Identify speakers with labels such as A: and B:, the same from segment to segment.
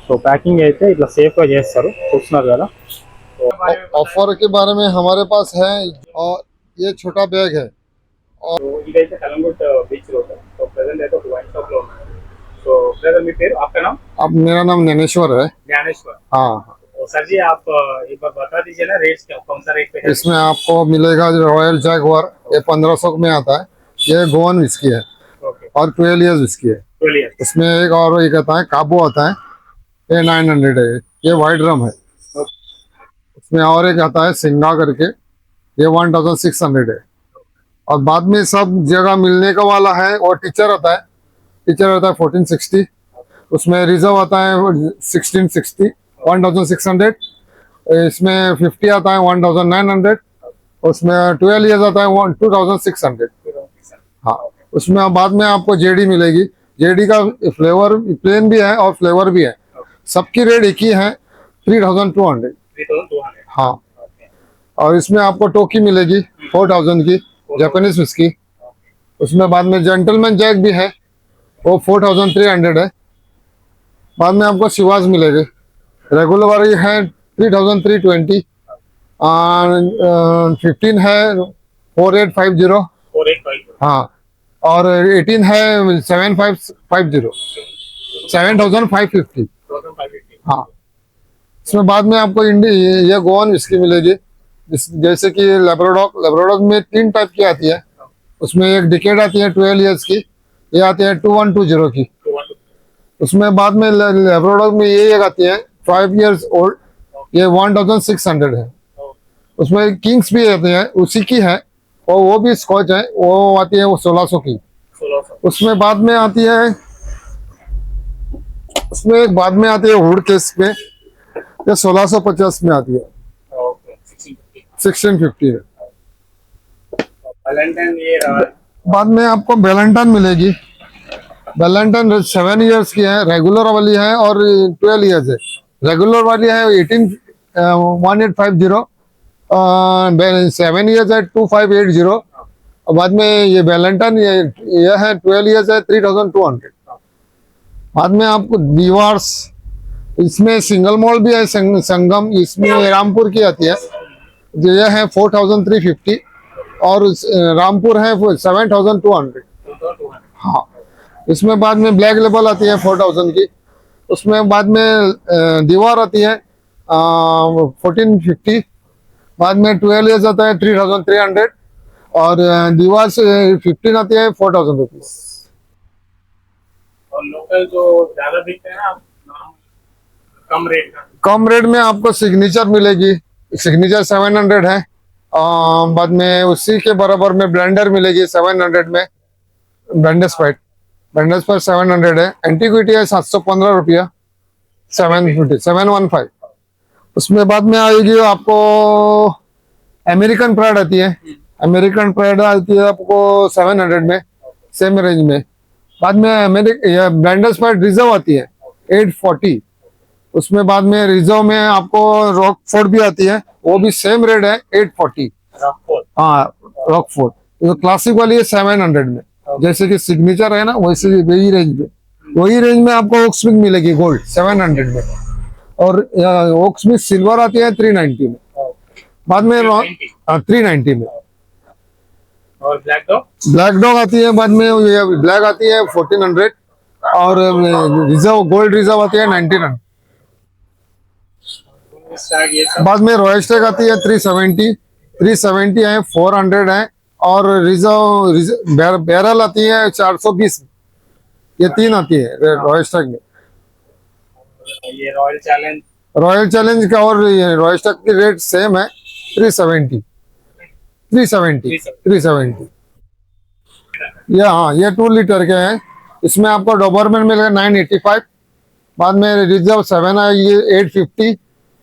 A: So packing అయితే ఇట్లా safe గా చేస్తారు చూస్తున్నారు కదా.
B: ऑफर के बारे में हमारे पास है और ये छोटा बैग है और
A: సో ఇదైతే Calangute beach road. So present అయితే ఒక వైన్ షాప్ లో ఉన్నాను. సో బ్రదర్ మీ పేరు आपका नाम?
B: अब मेरा नाम ज्ञानेश्वर है।
A: ज्ञानेश्वर.
B: हाँ,
A: तो सर जी आप एक बार बता दीजिए ना रेट क्या कौन सा रेट पे है?
B: इसमें आपको मिलेगा रॉयल जैगवार, ये 1500 में आता है। ये गोवन विस्की है
A: ओके
B: और 12 इयर्स विस्की है।
A: चलिए.
B: इसमें एक और एक आता है काबू आता है, ये 900 है। ये वाइट रम है। इसमें और एक आता है सिंगा करके, ये 1600 है। और बाद में सब जगह मिलने का वाला है। और टीचर आता है 1460। उसमें रिजर्व आता है 1660, 1600। इसमें 50 आता है 1900। उसमें 12 इयर्स आता है 2600। हाँ, उसमें बाद में आपको जेडी मिलेगी। जेडी का फ्लेवर प्लेन भी है और फ्लेवर भी है। सबकी रेट एक ही है, 3200।
A: 3200.
B: हाँ, और इसमें आपको टोकी मिलेगी 4000 की, जापानीज विस्की। उसमें बाद में जेंटलमैन जैक भी है, वो 4300 है। बाद में आपको शिवाज मिलेगी, रेगुलर वाली है 3320। 15 है 4850।
A: 4850.
B: हाँ, और 18 है 7550, 7550।
A: 2550.
B: हाँ, इसमें बाद में आपको ये गोवन विस्की मिलेगी, जैसे कि लेब्राडोर में 3 टाइप की आती है। उसमें एक डिकेड आती है 12 इयर्स की, ये आती है 2120 की। उसमें बाद में लेब्राडोर में ये एक आती है 5 इयर्स ओल्ड, ये 1600 है। उसमें किंग्स भी आती है, उसी की है, और वो भी स्कॉच है, वो आती है वो 1600 की।
A: 1600.
B: उसमें बाद में आती है, उसमें एक बाद में आती है वुड केस में, ये 1650 में आती है।
A: ओके 1650.
B: 1650 है।
A: वैलेंटाइन ये
B: बाद में आपको वैलेंटाइन मिलेगी। वैलेंटाइन 7 इयर्स की है, रेगुलर वाली है और 12 इयर्स है। रेगुलर वाली है 1850, 7 इयर्स है 2580। और बाद में ये वैलेंटाइन ये है 12 इयर्स है 3200। बाद में आपको दीवार्स, इसमें सिंगल मॉल भी है, संगम, इसमें रामपुर की आती है, जो ये है 4350। और रामपुर है 7200।
A: 2200.
B: हाँ, इसमें बाद में ब्लैक लेबल आती है 4000 की। उसमें बाद में दीवार आती है 1450। बाद में 12 इयर्स आता है 3300। और दीवार से 15 आती है 4000 रुपीज।
A: और लोकल जो ज्यादा बिकते हैं ना कम रेट का,
B: कम रेट में आपको सिग्नेचर मिलेगी, सिग्नेचर 700 है। बाद में उसी के बराबर में ब्लेंडर मिलेगी 700 में, ब्लेंडर स्पाइट 700 है। एंटीक्विटी है 715 रुपया, 715। उसमें बाद में आएगी आपको अमेरिकन प्राइड आती है, अमेरिकन प्राइड आती है आपको 700 में, सेम रेंज में। बाद में ब्लेंडर स्पाइट रिजर्व आती है 840। उसमें बाद में रिजर्व में आपको रॉकफोर्ड भी आती है, वो भी सेम रेट है 840। हाँ, रॉकफोर्ड तो क्लासिक वाली है 700 में। जैसे कि सिग्नेचर है ना, वैसे वही रेंज में, वही रेंज में आपको ओक्समिक मिलेगी गोल्ड 700 में। और ओक्समिक सिल्वर आती है 390 में। बाद में 390 में।
A: और
B: ब्लैक डॉग आती है, बाद में ये ब्लैक आती है 1400। और रिजर्व गोल्ड रिजर्व आती है 1900। बाद में रॉयल स्टैग आती है 370 है, 400 है। और रिजर्व बैरल आती है 420। ये 3 आती है रॉयल स्टैग में।
A: ये रॉयल
B: चैलेंज का और रॉयल स्टैग की रेट सेम है 370। ये हाँ, ये 2 लीटर के हैं। इसमें आपको डोबरमैन मिलेगा 985। बाद में रिजर्व 7 आएगी 850।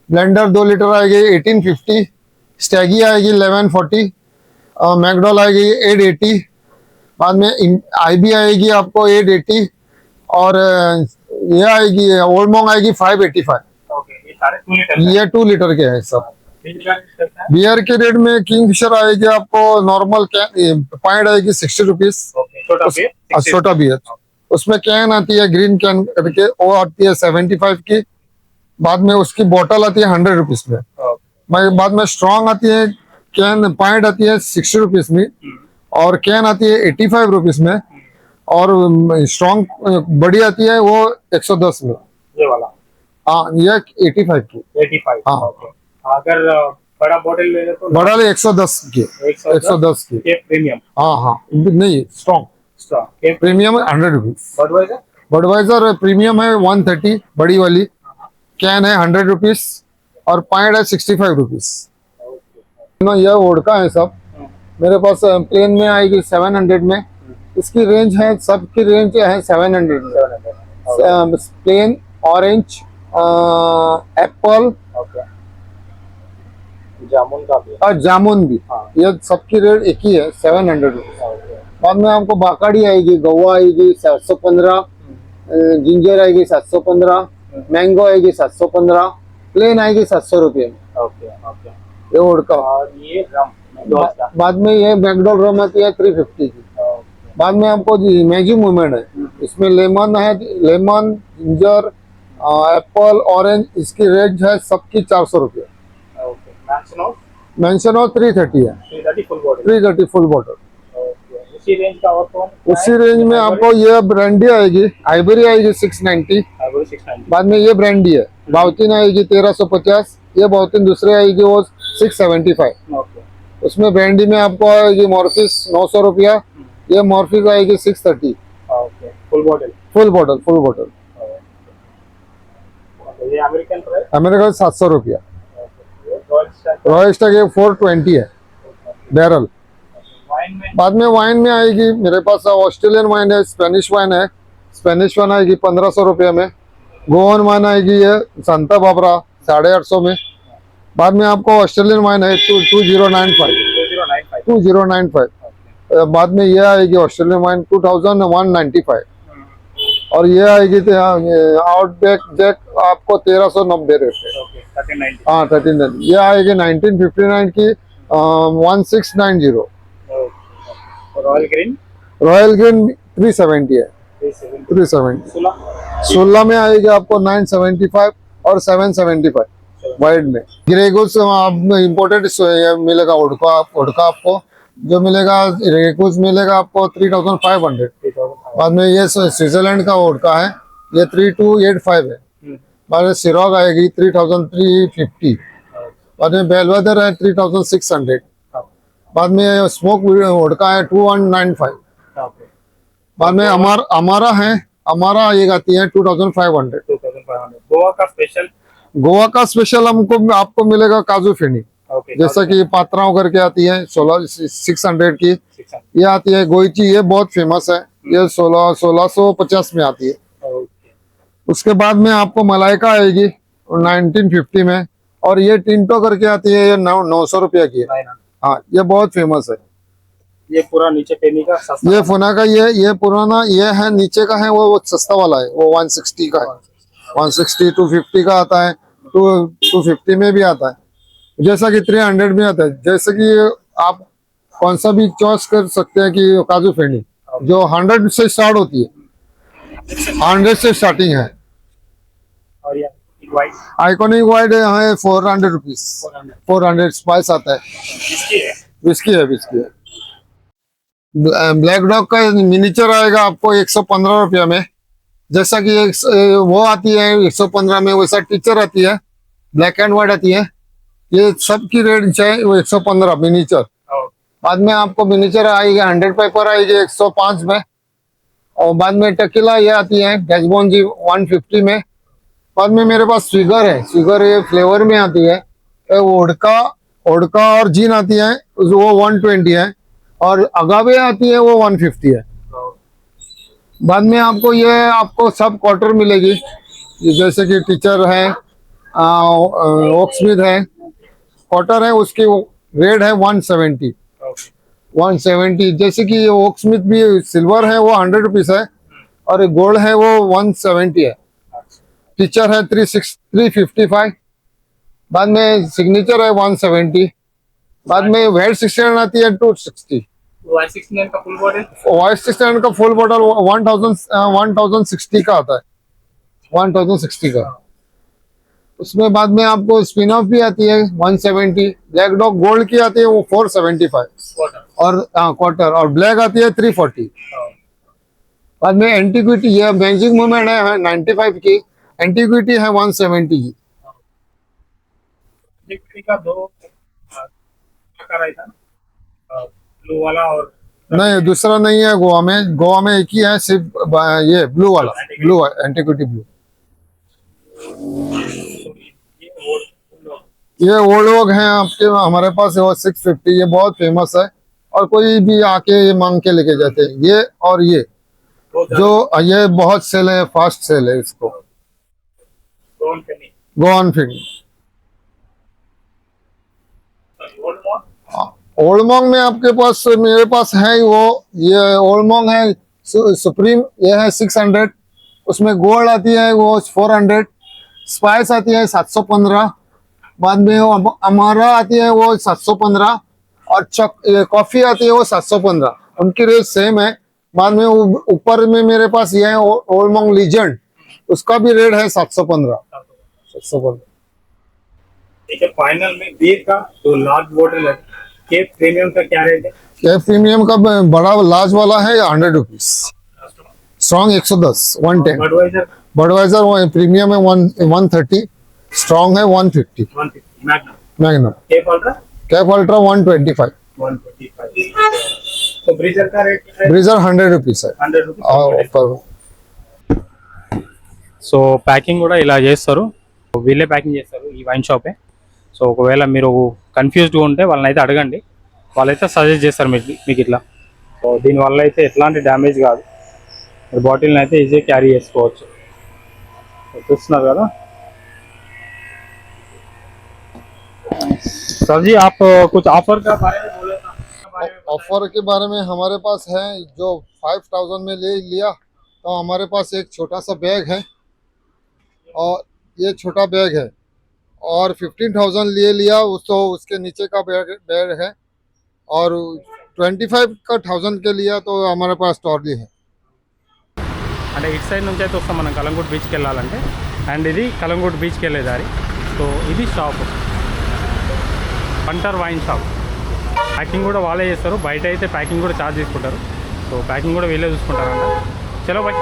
B: ब्लेंडर 2 लीटर आएगी 1850। स्टैगी आएगी 1140। मैकडॉल आएगी 880। बाद में आईबी आएगी आपको 880। और ये आएगी ओल्ड मॉन्ग आएगी 585।
A: ओके, ये सारे 2 लीटर
B: ये 2 लीटर के हैं सब। बियर के रेट में किंगफिशर आएगी आपको नॉर्मल पॉइंट आएगी 60 रुपीज।
A: छोटा
B: छोटा बियर उसमें कैन आती है ग्रीन कैन करके, वो आती है 75 की। बाद में उसकी बोतल आती है 100 रुपीज में। बाद में स्ट्रॉन्ग आती है कैन, पॉइंट आती है 60 रुपीज में, और कैन आती है 85 रुपीज में, और स्ट्रॉन्ग बड़ी आती है वो 110 में।
A: ये वाला
B: हाँ, ये 85 की।
A: 85।
B: हाँ।
A: ओके। अगर बड़ा बॉटल ले ले तो
B: बड़ा ले 110 की। 110 की।
A: ये प्रीमियम।
B: हाँ हाँ, नहीं स्ट्रॉन्ग।
A: ये
B: premium 100 rupees.
A: Budweiser
B: Budweiser premium है 130, बड़ी वाली। कैन है 100 रुपीज, और पॉइंट है 65 रुपीज। ना ये वोडका है सब। मेरे पास प्लेन में आएगी 700 में। इसकी रेंज है, सबकी रेंज है 700 में। प्लेन, ऑरेंज, एप्पल
A: जामुन का भी।
B: और जामुन भी।
A: हाँ।
B: ये सबकी रेट एक ही है, 700 रुपीज। बाद में आपको बाकाड़ी आएगी, गवा आएगी 715, जिंजर आएगी 715, मैंगो आएगी 715, प्लेन आएगी 700 रुपये में।
A: Okay okay.
B: ये वोडका।
A: और ये रम
B: बाद में ये मैकडॉल रम आती है 350 की। बाद में आपको मैजिक मूवमेंट है, इसमें लेमन है, लेमन, जिंजर, एप्पल, ऑरेंज। इसकी रेंज है सबकी 400 रुपये। मेंशन और 330 है। 330 फुल बॉटल।
A: उसी रेंज का और कौन?
B: उसी रेंज में आपको ये ब्रांडी आएगी, आइवरी आएगी 690। बाद में ये ब्रांडी है, बाउटिन आएगी 1350। ये बाउटिन दूसरे आएगी वो 675। उसमें ब्रांडी में आपको आएगी मॉर्फिस 900 रुपया। ये मॉर्फिस आएगी 630।
A: Full bottle.
B: Full bottle, full bottle.
A: ये अमेरिकन प्राइस?
B: अमेरिका 700 रुपया। रॉयल स्टैग 420 है बैरल।
A: वाइन में?
B: बाद में वाइन में आएगी मेरे पास ऑस्ट्रेलियन वाइन है, स्पेनिश वाइन है। स्पेनिश वाइन आएगी 1500 रुपये में। गोवन वाइन आएगी ये संता बाबरा 850 में। बाद में आपको ऑस्ट्रेलियन वाइन है 2095। 2095। बाद में ये आएगी ऑस्ट्रेलियन वाइन 2195। और ये आएगी आउटबैक जैक आपको 1390 रेट है। हाँ 1390। ये आएगी 1959 की 1690।
A: Royal green?
B: रॉयल ग्रीन 370 है। 370। 16 में आएगी आपको 975 और 775 वाइड में। ग्रेगोस इम्पोर्टेड मिलेगा, उड़का आपको जो मिलेगा, रेगोस मिलेगा आपको 3500। बाद में ये स्विट्जरलैंड का उड़का है, ये 3285 है। बाद में सिरोग आएगी 3350। बाद में बेलवेदर है 3600। बाद में स्मोक उड़का है 2195। बाद में हमारा है, हमारा ये आती है 2500। गोवा का स्पेशल हमको आपको मिलेगा काजू फेनी। जैसा कि पात्राओं करके आती है 600 की। ये आती है गोइची, ये बहुत फेमस है, ये 1650 में आती है। उसके बाद में आपको मलाइका आएगी 1950 में, और ये टिंटो करके आती है, ये 900 रुपया की है। हाँ, ये बहुत फेमस है।
A: ये पूरा नीचे पेनी का सस्ता?
B: ये फुना का, ये पुराना ये है, नीचे का है वो सस्ता वाला है, वो 160 का है। 160 250 का आता है, 250 में भी आता है, जैसा कि 300 में आता है। जैसे कि आप कौन सा भी चॉइस कर सकते हैं कि काजू फेनी जो 100 से स्टार्ट होती है, 100 से स्टार्टिंग है।
A: और ये
B: आइकॉनिक वाइट है 400 रुपीज। 400 स्पाइस आता है। विस्की है, विस्की है। ब्लैक डॉग का मिनीचर आएगा आपको 115 रुपया में। जैसा कि वो आती है 115 में, वैसा टीचर आती है, ब्लैक एंड व्हाइट आती है। ये सब की रेट है वो 115 मिनीचर। बाद में आपको मिनीचर आएगी 100 पेपर आएगी 105 में। और बाद में टकीला ये आती है गैसबोन जी 150 में। बाद में मेरे पास स्विगर है, स्विगर ये फ्लेवर में आती है। ओडका और जीन आती है वो 120 है, और अगावे आती है वो 150 है। बाद में आपको सब क्वार्टर मिलेगी, जैसे कि टीचर है, ओक्समिथ है, क्वार्टर है, उसकी रेट है 170। 170। जैसे कि ओक्समिथ भी सिल्वर है वो 100 रुपीज है, और गोल्ड है वो 170 है। टीचर है 355। बाद में सिग्नेचर है 170। बाद में वेट 16 आती है 260।
A: वाई 69 का फुल बॉटल
B: Y69 का फुल बॉटल 1060 का आता है, 1060 का। उसमें बाद में आपको स्पिन ऑफ भी आती है 170, ब्लैक डॉग गोल्ड की आती है वो 475, और क्वार्टर, और ब्लैक आती है 340। बाद में एंटीक्विटी, ये मैजिक मूवमेंट है 95 की, एंटीक्विटी है 170 की।
A: का दो आकार आया था ब्लू वाला, और
B: नहीं दूसरा नहीं है गोवा में, गोवा में एक ही है सिर्फ ये ब्लू वाला, ब्लू एंटीक्विटी ब्लू। ये ओल्ड वोग हैं आपके, हमारे पास है 650, ये बहुत फेमस है और कोई भी आके ये मांग के लेके जाते हैं। ये और ये जो ये बहुत सेल है, फास्ट सेल है इसको, गोवन फिंग। ओल्ड मॉन्ग में आपके पास, मेरे पास है वो, ये ओल्ड मॉन्ग है सुप्रीम, ये है 600, उसमें गोल्ड आती है वो 400, स्पाइस आती है 715, बाद में वो हमारा आती है वो 715, और कॉफी आती है वो 715, उनकी रेट सेम है। बाद में ऊपर में मेरे पास ये है ओल्ड मॉन्ग लीजेंड, उसका भी रेट है 715।
A: ठीक है, फाइनल में बियर का जो लार्ज बॉटल है के प्रीमियम का क्या रेट है?
B: के प्रीमियम का बड़ा लार्ज वाला है 100 rupees, strong 110, 110।
A: Budweiser
B: Budweiser premium है 130, स्ट्रॉन्ग है 150,
A: 150, मैग्नम
B: मैग्नम।
A: कैफ
B: अल्ट्रा 125,
A: तो ब्रीजर का रेट है?
B: ब्रीजर 100 रुपीज है
A: 100
B: ऑफर।
C: సో ప్యాకింగ్ కూడా ఇలా చేస్తారు, వీళ్ళే ప్యాకింగ్ చేస్తారు ఈ వైన్ షాపే. సో ఒకవేళ మీరు కన్ఫ్యూజ్డ్గా ఉంటే వాళ్ళని అయితే అడగండి, వాళ్ళైతే సజెస్ట్ చేస్తారు మీకు ఇట్లా. సో దీనివల్ల అయితే ఎట్లాంటి డ్యామేజ్ కాదు, మీరు బాటిల్ని అయితే ఈజీగా క్యారీ చేసుకోవచ్చు. చూస్తున్నారు కదా. सर जी आप कुछ ऑफर का बारे में बोले था,
B: ऑफर के बारे में हमारे पास है, जो 5000 में ले लिया तो हमारे पास एक छोटा सा बैग है, और ये छोटा बैग है, और 15,000 ले लिया तो उसके नीचे का बैग है, और 25,000 के लिया तो हमारे पास ट्रॉली है।
C: అంటే ఇటు సైడ్ నుంచి అయితే వస్తాం మనం కలంగుట్ బీచ్కి వెళ్ళాలంటే, అండ్ ఇది కలంగుట్ బీచ్కి వెళ్ళే దారి. సో ఇది shop punter wine shop. Packing కూడా వాళ్ళే చేస్తారు, బయట అయితే ప్యాకింగ్ కూడా ఛార్జ్ తీసుకుంటారు. సో ప్యాకింగ్ కూడా వీళ్ళే చూసుకుంటారంట. చలో బాయ్.